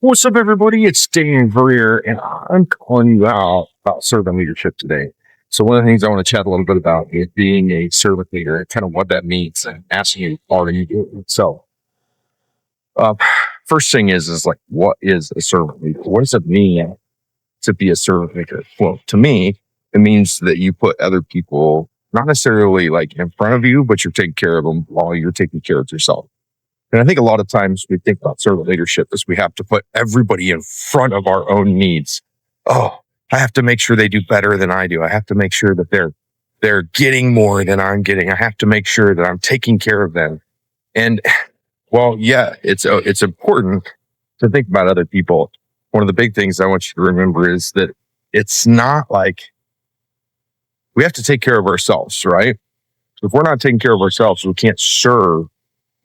What's up, everybody? It's Dan Greer, and I'm calling you out about servant leadership today. So, one of the things I want to chat a little bit about is being a servant leader and kind of what that means, and asking you, are you doing it? So, uh, first thing is like, what is a servant leader? What does it mean to be a servant leader? Well, to me, it means that you put other people not necessarily like in front of you, but you're taking care of them while you're taking care of yourself. And I think a lot of times we think about servant leadership as we have to put everybody in front of our own needs. Oh, I have to make sure they do better than I do. I have to make sure that they're getting more than I'm getting. I have to make sure that I'm taking care of them. And well, yeah, it's important to think about other people. One of the big things I want you to remember is that it's not like we have to take care of ourselves, right? If we're not taking care of ourselves, we can't serve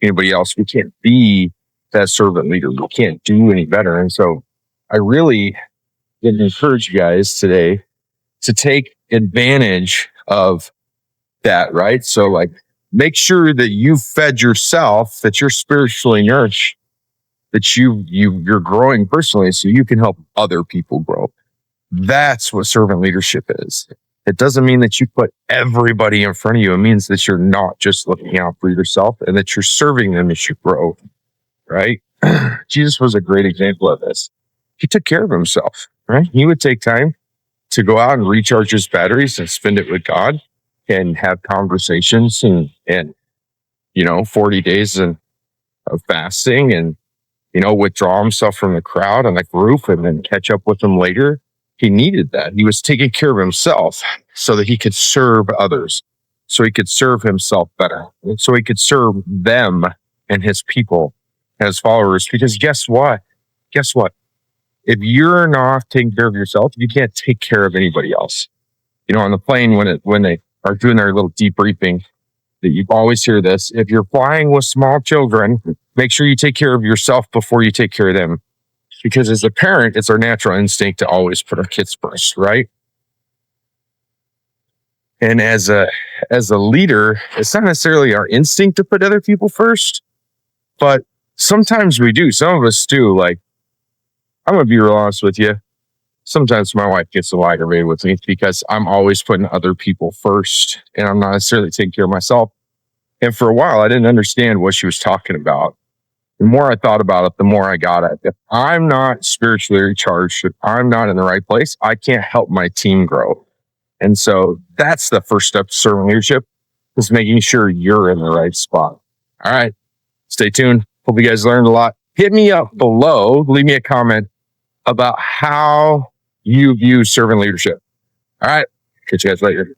anybody else. We can't be that servant leader. We can't do any better. And so I really encourage you guys today to take advantage of that, right? So like make sure that you fed yourself, that you're spiritually nourished, that you're growing personally so you can help other people grow. That's what servant leadership is. It doesn't mean that you put everybody in front of you. It means that you're not just looking out for yourself and that you're serving them as you grow, right? Jesus was a great example of this. He took care of himself, right? He would take time to go out and recharge his batteries and spend it with God and have conversations and 40 days of fasting and, withdraw himself from the crowd and the group and then catch up with them later. He needed that. He was taking care of himself so that he could serve others, so he could serve himself better, and so he could serve them and his people, his followers. Because guess what? Guess what? If you're not taking care of yourself, you can't take care of anybody else. On the plane when they are doing their little debriefing, that you always hear this: if you're flying with small children, make sure you take care of yourself before you take care of them. Because as a parent, it's our natural instinct to always put our kids first, right? And as a leader, it's not necessarily our instinct to put other people first, but sometimes we do. Some of us do. Like, I'm gonna be real honest with you. Sometimes my wife gets a little aggravated with me because I'm always putting other people first, and I'm not necessarily taking care of myself. And for a while, I didn't understand what she was talking about. The more I thought about it, the more I got it. If I'm not spiritually recharged, if I'm not in the right place, I can't help my team grow. And so that's the first step to servant leadership, is making sure you're in the right spot. All right. Stay tuned. Hope you guys learned a lot. Hit me up below. Leave me a comment about how you view servant leadership. All right. Catch you guys later.